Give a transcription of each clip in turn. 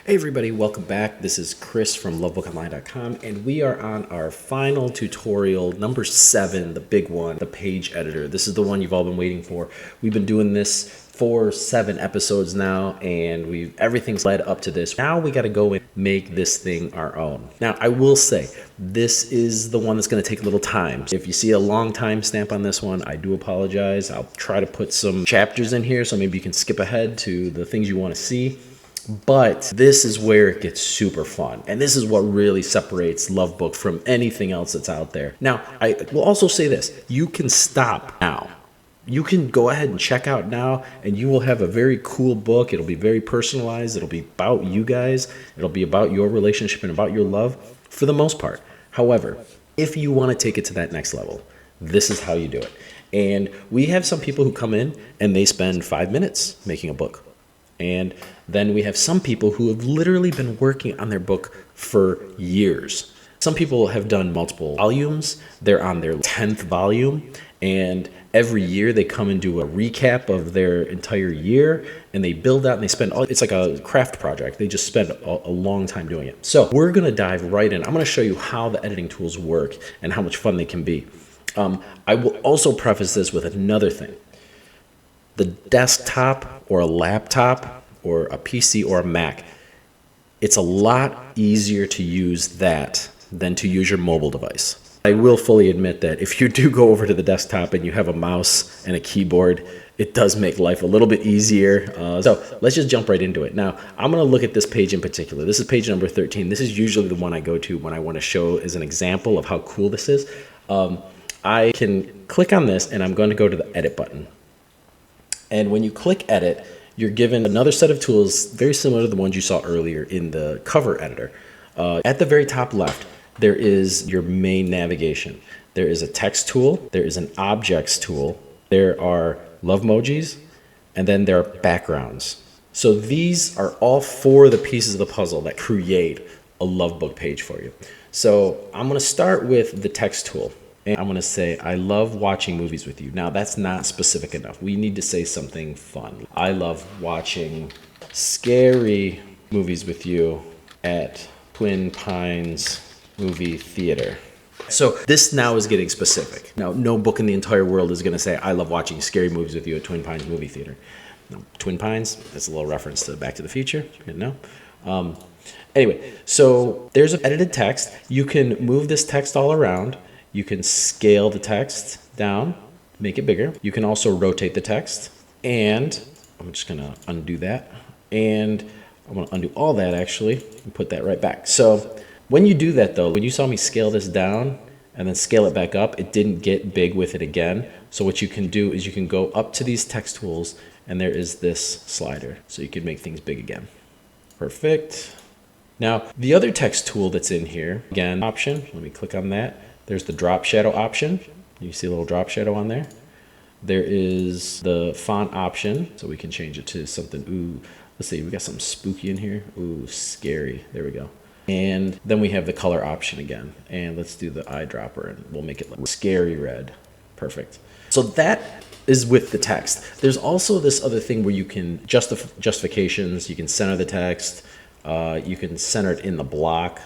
Hey everybody, welcome back. This is Chris from LoveBookOnline.com, and we are on our final tutorial, number 7, the big one, the page editor. This is the one you've all been waiting for. We've been doing this for 7 episodes now, and everything's led up to this. Now we got to go and make this thing our own. Now, I will say, this is the one that's going to take a little time. If you see a long time stamp on this one, I do apologize. I'll try to put some chapters in here, so maybe you can skip ahead to the things you want to see. But this is where it gets super fun. And this is what really separates LoveBook from anything else that's out there. Now, I will also say this. You can stop now. You can go ahead and check out now, and you will have a very cool book. It'll be very personalized. It'll be about you guys. It'll be about your relationship and about your love for the most part. However, if you want to take it to that next level, this is how you do it. And we have some people who come in and they spend 5 minutes making a book. And then we have some people who have literally been working on their book for years. Some people have done multiple volumes. They're on their 10th volume. And every year they come and do a recap of their entire year. And they build out and they spend, it's like a craft project. They just spend a long time doing it. So we're going to dive right in. I'm going to show you how the editing tools work and how much fun they can be. I will also preface this with another thing. The desktop or a laptop or a PC or a Mac, it's a lot easier to use that than to use your mobile device. I will fully admit that if you do go over to the desktop and you have a mouse and a keyboard, it does make life a little bit easier. So let's just jump right into it. Now, I'm going to look at this page in particular. This is page number 13. This is usually the one I go to when I want to show as an example of how cool this is. I can click on this and I'm going to go to the edit button. And when you click edit, you're given another set of tools very similar to the ones you saw earlier in the cover editor. At the very top left, there is your main navigation. There is a text tool, there is an objects tool, there are love emojis, and then there are backgrounds. So these are all 4 of the pieces of the puzzle that create a LoveBook page for you. So I'm going to start with the text tool. And I'm going to say, I love watching movies with you. Now, that's not specific enough. We need to say something fun. I love watching scary movies with you at Twin Pines Movie Theater. So this now is getting specific. Now, no book in the entire world is going to say, I love watching scary movies with you at Twin Pines Movie Theater. Now, Twin Pines, that's a little reference to Back to the Future. You didn't know? Anyway, so there's an edited text. You can move this text all around. You can scale the text down, make it bigger. You can also rotate the text. And I'm just going to undo that. And I'm going to undo all that actually and put that right back. So when you do that though, when you saw me scale this down and then scale it back up, it didn't get big with it again. So what you can do is you can go up to these text tools and there is this slider. So you can make things big again. Perfect. Now the other text tool that's in here, again, option, let me click on that. There's the drop shadow option. You see a little drop shadow on there. There is the font option, so we can change it to something, ooh, let's see, we got something spooky in here. Ooh, scary, there we go. And then we have the color option again. And let's do the eyedropper and we'll make it like scary red. Perfect. So that is with the text. There's also this other thing where you can justifications, you can center the text, you can center it in the block.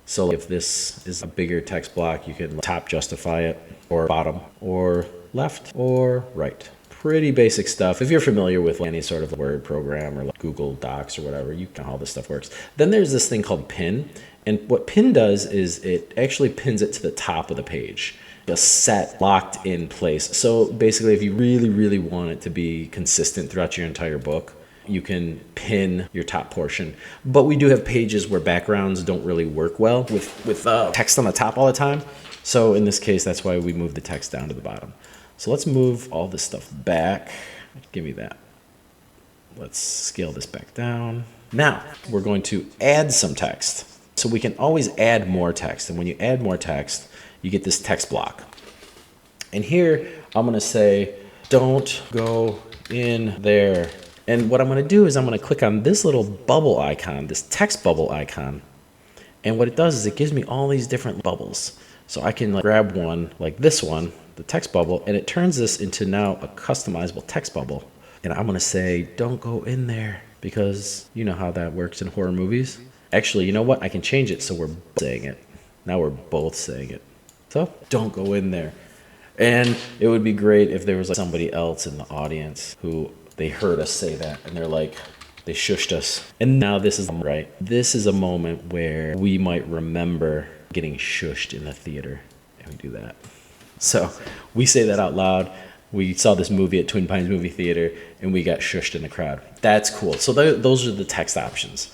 So if this is a bigger text block, you can top justify it, or bottom, or left, or right. Pretty basic stuff. If you're familiar with any sort of Word program or like Google Docs or whatever, you know how this stuff works. Then there's this thing called pin. And what pin does is it actually pins it to the top of the page. Just set locked in place. So basically, if you really, really want it to be consistent throughout your entire book, you can pin your top portion. But we do have pages where backgrounds don't really work well with text on the top all the time. So in this case, that's why we move the text down to the bottom. So let's move all this stuff back. Give me that. Let's scale this back down. Now we're going to add some text. So we can always add more text. And when you add more text, you get this text block. And here I'm going to say, don't go in there. And what I'm going to do is I'm going to click on this little bubble icon, this text bubble icon. And what it does is it gives me all these different bubbles. So I can grab one like this one, the text bubble, and it turns this into now a customizable text bubble. And I'm going to say, don't go in there. because you know how that works in horror movies. Actually, you know what? I can change it so we're saying it. Now we're both saying it. So don't go in there. And it would be great if there was like somebody else in the audience who they heard us say that and they're like, they shushed us. And now this is right. This is a moment where we might remember getting shushed in the theater. And we do that. So we say that out loud. We saw this movie at Twin Pines Movie Theater and we got shushed in the crowd. That's cool. So those are the text options.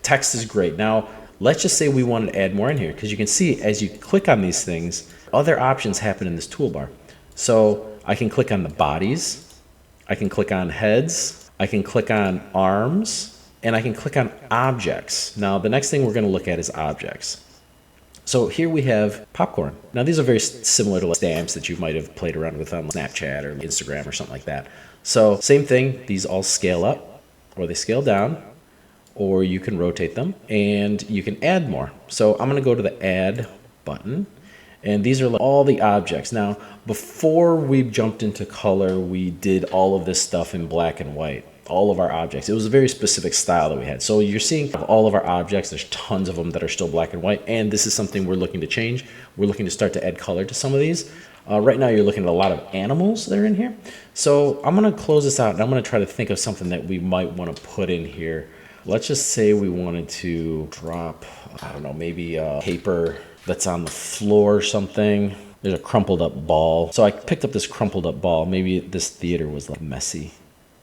Text is great. Now, let's just say we wanted to add more in here, because you can see as you click on these things, other options happen in this toolbar. So I can click on the bodies, I can click on heads, I can click on arms, and I can click on objects. Now, the next thing we're going to look at is objects. So here we have popcorn. Now, these are very similar to stamps that you might have played around with on Snapchat or Instagram or something like that. So same thing, these all scale up or they scale down, or you can rotate them and you can add more. So I'm going to go to the add button, and these are all the objects. Now, before we jumped into color, we did all of this stuff in black and white, all of our objects. It was a very specific style that we had. So you're seeing all of our objects, there's tons of them that are still black and white, and this is something we're looking to change. We're looking to start to add color to some of these. Right now you're looking at a lot of animals that are in here. So I'm going to close this out and I'm going to try to think of something that we might want to put in here. Let's just say we wanted to drop, I don't know, maybe a paper that's on the floor or something. There's a crumpled up ball. So I picked up this crumpled up ball. Maybe this theater was like messy.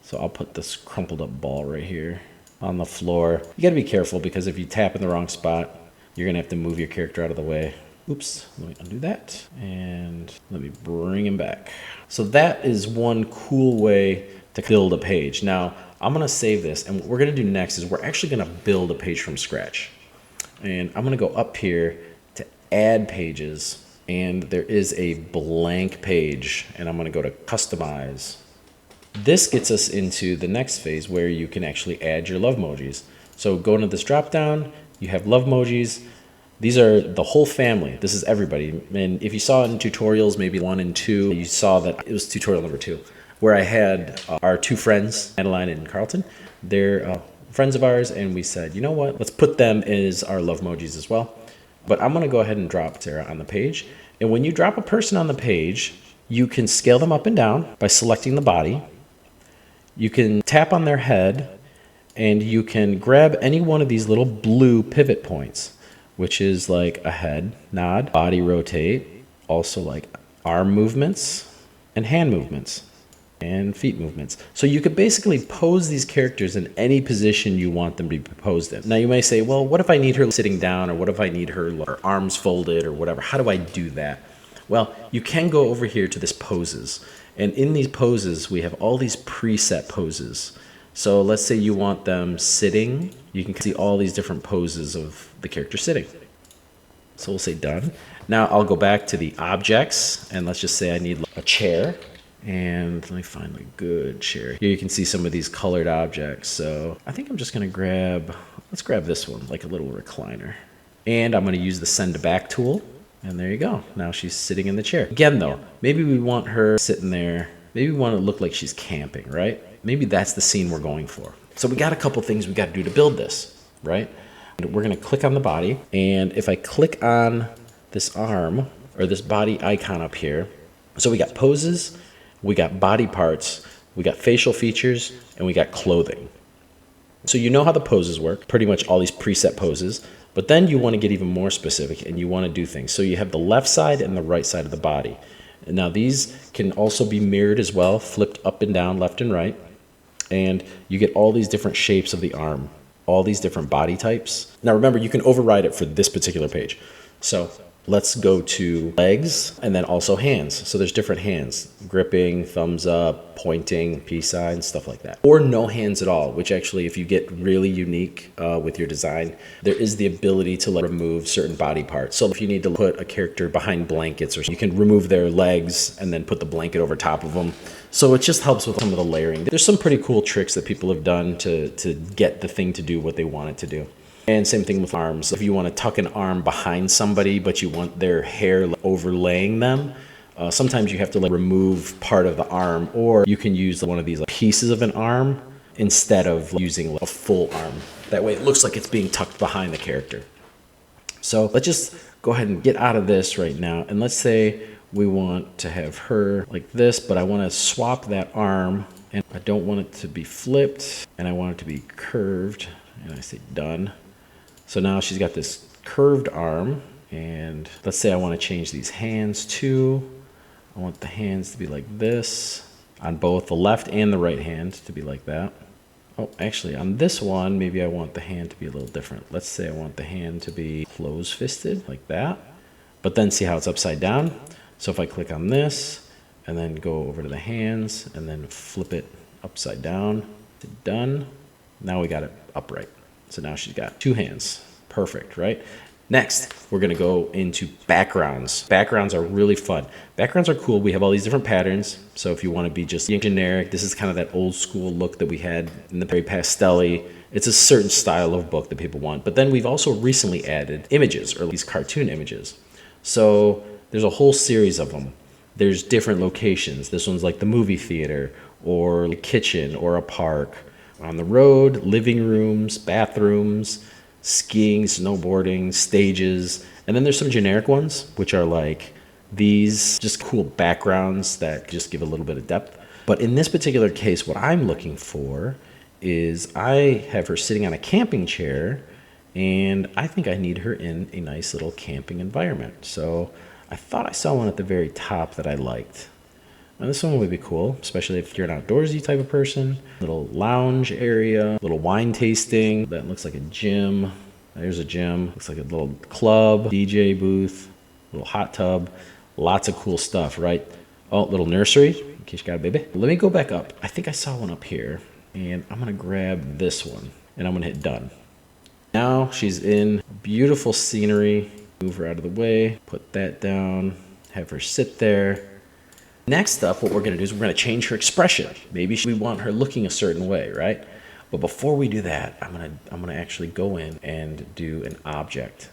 So I'll put this crumpled up ball right here on the floor. You gotta be careful, because if you tap in the wrong spot, you're gonna have to move your character out of the way. Oops, let me undo that. And let me bring him back. So that is one cool way to build a page. Now, I'm gonna save this, and what we're gonna do next is we're actually gonna build a page from scratch. And I'm gonna go up here to add pages, and there is a blank page, and I'm gonna go to customize. This gets us into the next phase where you can actually add your love emojis. So go into this drop down, you have love emojis. These are the whole family. This is everybody. And if you saw it in tutorials, maybe 1 and 2, you saw that it was tutorial number 2. Where I had our 2 friends, Adeline and Carlton. They're friends of ours, and we said, you know what, let's put them as our love emojis as well. But I'm gonna go ahead and drop Sarah on the page. And when you drop a person on the page, you can scale them up and down by selecting the body. You can tap on their head, and you can grab any one of these little blue pivot points, which is like a head nod, body rotate, also like arm movements and hand movements and feet movements. So you could basically pose these characters in any position you want them to be posed in. Now you may say, well, what if I need her sitting down, or what if I need her arms folded or whatever? How do I do that? Well, you can go over here to this poses. And in these poses, we have all these preset poses. So let's say you want them sitting. You can see all these different poses of the character sitting. So we'll say done. Now I'll go back to the objects, and let's just say I need a chair. And let me find a good chair. Here you can see some of these colored objects. So I think I'm just gonna let's grab this one, like a little recliner. And I'm gonna use the send to back tool. And there you go. Now she's sitting in the chair. Again though, maybe we want her sitting there. Maybe we want it to look like she's camping, right? Maybe that's the scene we're going for. So we got a couple things we gotta do to build this, right? And we're gonna click on the body. And if I click on this arm, or this body icon up here, so we got poses, we got body parts, we got facial features, and we got clothing. So you know how the poses work, pretty much all these preset poses, but then you want to get even more specific and you want to do things. So you have the left side and the right side of the body. And now these can also be mirrored as well, flipped up and down, left and right. And you get all these different shapes of the arm, all these different body types. Now remember, you can override it for this particular page. So let's go to legs and then also hands. So there's different hands, gripping, thumbs up, pointing, peace signs, stuff like that. Or no hands at all, which actually, if you get really unique with your design, there is the ability to remove certain body parts. So if you need to put a character behind blankets, or you can remove their legs and then put the blanket over top of them. So it just helps with some of the layering. There's some pretty cool tricks that people have done to get the thing to do what they want it to do. And same thing with arms. If you want to tuck an arm behind somebody, but you want their hair overlaying them, sometimes you have to remove part of the arm, or you can use one of these pieces of an arm instead of using a full arm. That way it looks like it's being tucked behind the character. So let's just go ahead and get out of this right now. And let's say we want to have her like this, but I want to swap that arm, and I don't want it to be flipped, and I want it to be curved. And I say done. So now she's got this curved arm, and let's say I want to change these hands too. I want the hands to be like this on both the left and the right hand to be like that. Oh, actually on this one, maybe I want the hand to be a little different. Let's say I want the hand to be close-fisted like that, but then see how it's upside down? So if I click on this and then go over to the hands and then flip it upside down, done. Now we got it upright. So now she's got two hands. Perfect, right? Next, we're gonna go into backgrounds. Backgrounds are really fun. Backgrounds are cool. We have all these different patterns. So if you wanna be just generic, this is kind of that old school look that we had in the very pastel-y. It's a certain style of book that people want. But then we've also recently added images, or these cartoon images. So there's a whole series of them. There's different locations. This one's like the movie theater, or a kitchen, or a park. On the road, living rooms, bathrooms, skiing, snowboarding, stages, and then there's some generic ones, which are like these just cool backgrounds that just give a little bit of depth. But in this particular case, what I'm looking for is I have her sitting on a camping chair, and I think I need her in a nice little camping environment. So I thought I saw one at the very top that I liked. Now this one would be cool, especially if you're an outdoorsy type of person. Little lounge area, little wine tasting. That looks like a gym. There's a gym. Looks like a little club, DJ booth, little hot tub. Lots of cool stuff, right? Oh, little nursery, in case you got a baby. Let me go back up. I think I saw one up here, and I'm gonna grab this one, and I'm gonna hit done. Now she's in beautiful scenery. Move her out of the way, put that down, have her sit there. Next up, what we're going to do is we're going to change her expression. Maybe we want her looking a certain way, right? But before we do that, I'm going to actually go in and do an object.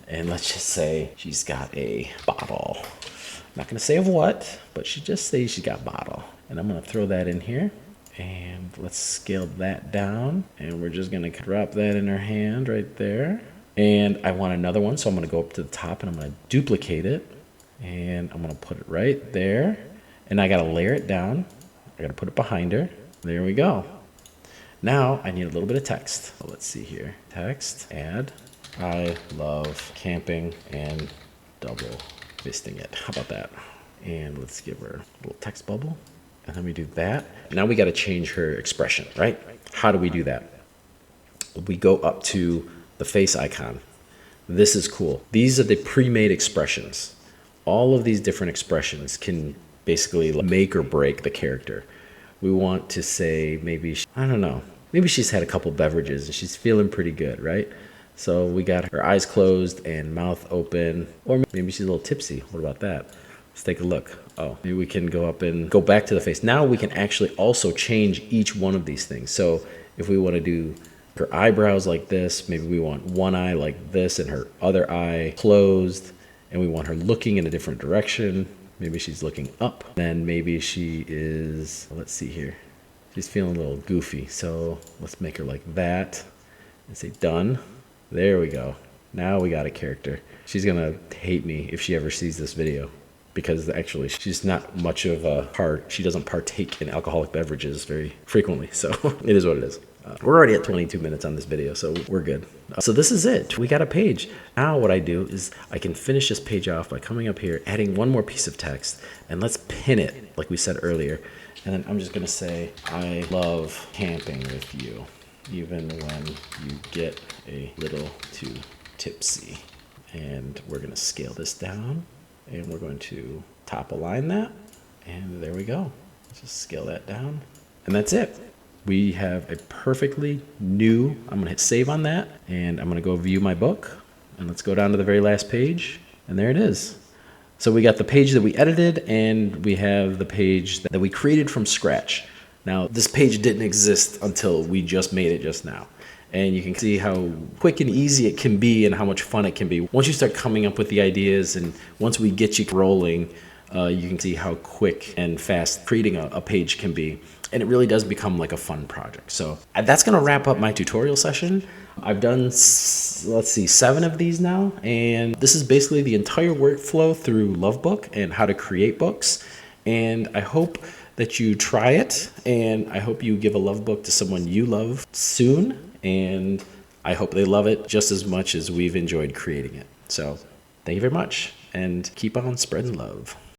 And let's just say she's got a bottle. I'm not going to say of what, but she just says she's got a bottle. And I'm going to throw that in here. And let's scale that down. And we're just going to drop that in her hand right there. And I want another one, so I'm going to go up to the top and I'm going to duplicate it. And I'm gonna put it right there. And I gotta layer it down. I gotta put it behind her. There we go. Now I need a little bit of text. So let's see here. Text, add, I love camping and double fisting it. How about that? And let's give her a little text bubble. And then we do that. Now we gotta change her expression, right? How do we do that? We go up to the face icon. This is cool. These are the pre-made expressions. All of these different expressions can basically make or break the character. We want to say maybe, I don't know, maybe she's had a couple beverages and she's feeling pretty good, right? So we got her eyes closed and mouth open, or maybe she's a little tipsy. What about that? Let's take a look. Oh, maybe we can go up and go back to the face. Now we can actually also change each one of these things. So if we want to do her eyebrows like this, maybe we want one eye like this and her other eye closed. And we want her looking in a different direction. Maybe she's looking up. Then maybe she is, let's see here. She's feeling a little goofy. So let's make her like that and say done. There we go. Now we got a character. She's gonna hate me if she ever sees this video, because actually she's not much of a she doesn't partake in alcoholic beverages very frequently. So it is what it is. We're already at 22 minutes on this video, so we're good. So this is it. We got a page. Now what I do is I can finish this page off by coming up here, adding one more piece of text, and let's pin it like we said earlier. And then I'm just gonna say, I love camping with you, even when you get a little too tipsy. And we're gonna scale this down, and we're going to top align that, and there we go. Just scale that down, and that's it. We have a perfectly new, I'm gonna hit save on that, and I'm gonna go view my book, and let's go down to the very last page, and there it is. So we got the page that we edited, and we have the page that we created from scratch. Now, this page didn't exist until we just made it just now. And you can see how quick and easy it can be and how much fun it can be. Once you start coming up with the ideas, and once we get you rolling, you can see how quick and fast creating a page can be. and it really does become like a fun project. So that's going to wrap up my tutorial session. I've done, let's see, 7 of these now, and this is basically the entire workflow through LoveBook and how to create books. And I hope that you try it, and I hope you give a LoveBook to someone you love soon, and I hope they love it just as much as we've enjoyed creating it. So thank you very much, and keep on spreading love.